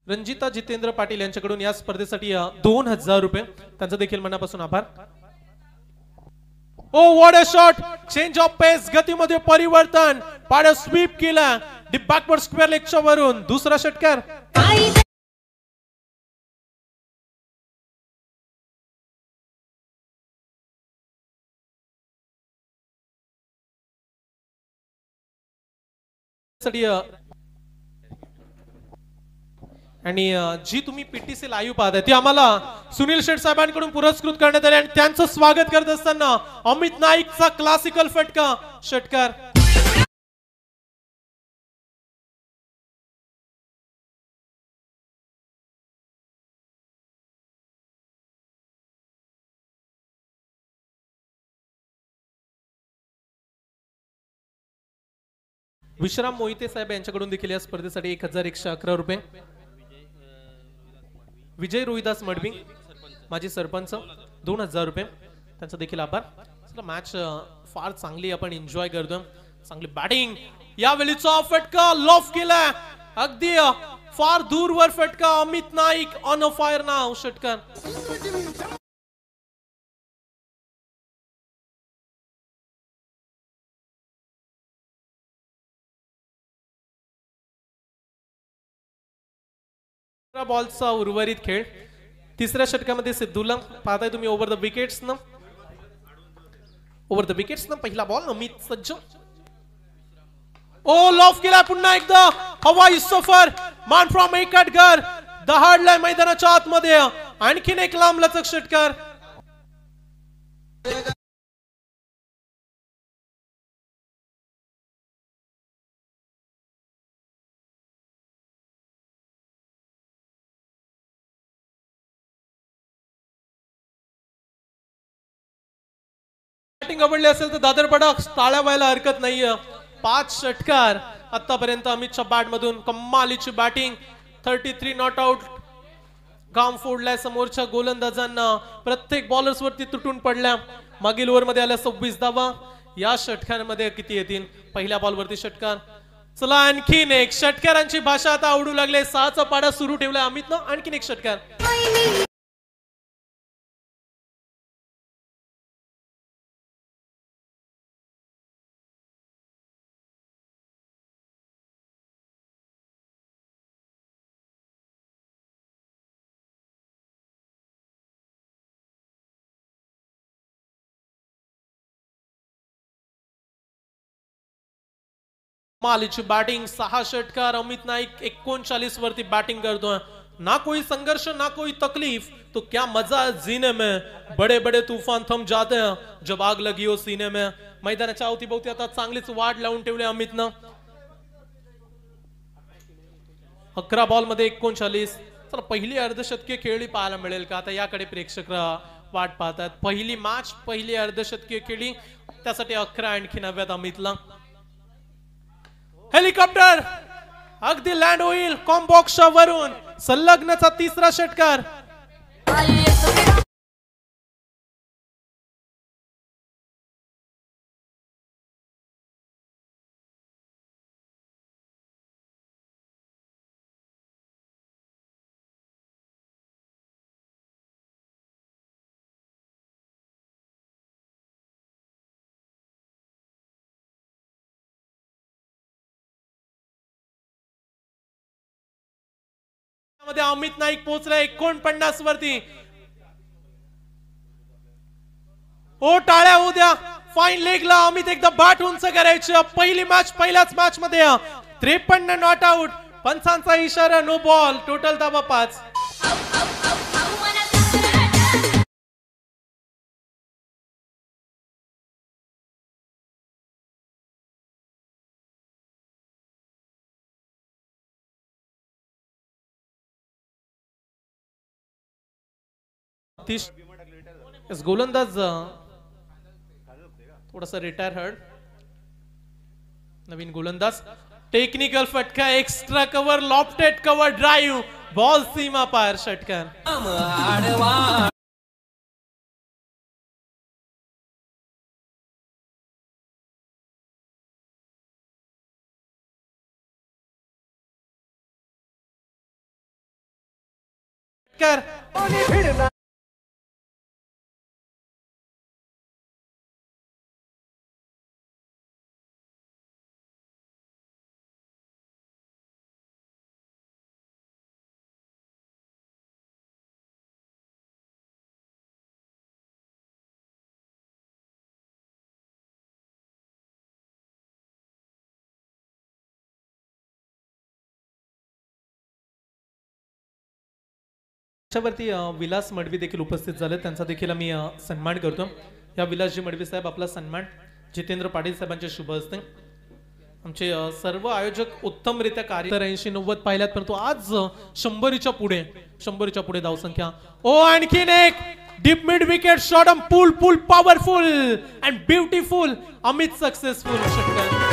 रंजिता जितेंद्र पाटील यांच्याकडून या स्पर्धेसाठी 2000 रुपये, त्यांचा देखील मनापासून आभार। Oh what a shot, change of pace, गतीमध्ये परिवर्तन, पाड्या स्वीप केला डी बॅकवर्ड स्क्वेअर लेगच्या वरून, दुसरा षटकार। आणि जी तुम्ही पीटीसी लाईव्ह पाहताय ती आम्हाला सुनील शेठ साहेबांकडून पुरस्कृत करण्यात आले आणि त्यांचं स्वागत करत असताना अमित नाईकचा क्लासिकल फटका षटकार। विश्राम मोहिते साहेब यांच्याकडून देखील या स्पर्धेसाठी 1111 रुपये। विजय रोहिदास मडबी माजी सरपंच 2000 रुपये, त्यांचा देखील आभार। चला मॅच फार चांगली आपण एन्जॉय करतोय, चांगली बॅटिंग, यावेळीचा फटका लॉफ केला अगदी फार दूरवर फटका, Amit Naik on a fire नाव षटकार। बॉलचा उर्वरित खेळ, तिसऱ्या षटकामध्ये सिद्धूला पाहताय तुम्ही ओव्हर द विकेट्स न, ओव्हर द विकेट्स न पहिला बॉल, अमित सज्ज, ओ लॉफ केला पुन्हा एकदा, हवाई सफर, मान फ्रॉम एकटगर दहाडलाय मैदानाच्या आतमध्ये, आणखीन एक लांबलचक षटकार। बॅटिंग आवडली असेल तर दादरपडा टाळ्या व्हायला हरकत नाहीये। 5 षटकार आतापर्यंत अमितच्या बॅट मधून, कमालीची बॅटिंग, 33 नॉट आउट, काम फोडलाय समोरच्या गोलंदाजांना, प्रत्येक बॉलर्स वरती तुटून पडल्या, मागील ओव्हर मध्ये आल्या 26 धावा, या षटकांमध्ये किती येतील, पहिल्या बॉल वरती षटकार। चला आणखीन एक, षटकारांची भाषा आता आवडू लागले, 6चा पाडा सुरू ठेवलाय अमितनं, आणखीन एक षटकार। मालीची बॅटिंग, 6 षटकार, अमित नाईक 39 वरती बॅटिंग करतोय, ना कोई संघर्ष ना कोई तकलीफ, तो क्या मजा जीने में, बड़े बड़े तूफान थम जाते हैं जब आग लगी हो सीने में। मैदानाच्या अवतीभोवती आता चांगलीच वाढ लावून ठेवली अमितनं, 11 बॉल मध्ये 39। चला पहिली अर्धशतकीय खेळी पाहायला मिळेल का, आता याकडे प्रेक्षक वाट पाहतात। पहिली मॅच, पहिली अर्धशतकीय खेळी, त्यासाठी 11 आणखी नव्यात अमितला। हेलिकॉप्टर अगदी लँड होईल कॉम्बॉक्सच्या वरून, संलग्नचा तिसरा षटकार। मध्ये अमित नाईक पोहोचलाय 49 वरती, ओ टाळ्या होऊ द्या, फाईन लेगला अमित एकदा बॅट उंच करायची। पहिली मॅच, पहिल्याच मॅच मध्ये 53 नॉट आउट, पंचांचा इशारा, नो बॉल, टोटल धावा 5। गोलंदाज थोडासा रिटायर हर्ड, नवीन गोलंदाज, टेक्निकल फटका, extra cover, lofted cover drive, ball सीमा पार षटकार। कर त्याच्यावरती विलास मडवी देखील उपस्थित झाले, त्यांचा देखील आम्ही सन्मान करतो. या विलासजी मडवी साहेब आपला सन्मान जितेंद्र पाटील साहेबांच्या शुभ हस्ते. आमचे सर्व आयोजक उत्तमरित्या कार्य 80-90 पाहिल्यात, परंतु आज 100च्या पुढे धावसंख्या. ओ आणखीन एक deep mid wicket shot, pool powerful and beautiful, Amit successful षटकार.